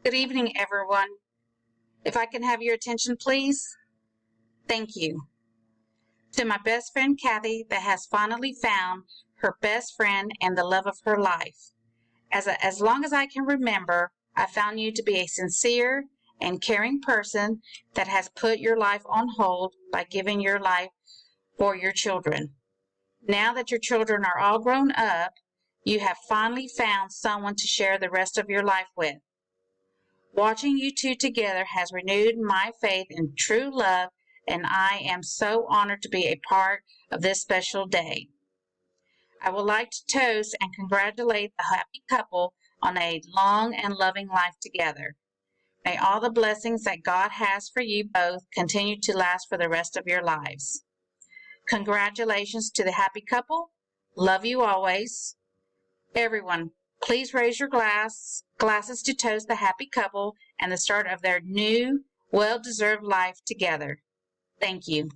Good evening, everyone. If I can have your attention, please. Thank you. To my best friend, Kathy, that has finally found her best friend and the love of her life. As long as I can remember, I found you to be a sincere and caring person that has put your life on hold by giving your life for your children. Now that your children are all grown up, you have finally found someone to share the rest of your life with. Watching you two together has renewed my faith in true love, and I am so honored to be a part of this special day. I would like to toast and congratulate the happy couple on a long and loving life together. May all the blessings that God has for you both continue to last for the rest of your lives. Congratulations to the happy couple. Love you always. Everyone, please raise your glasses to toast the happy couple and the start of their new, well-deserved life together. Thank you.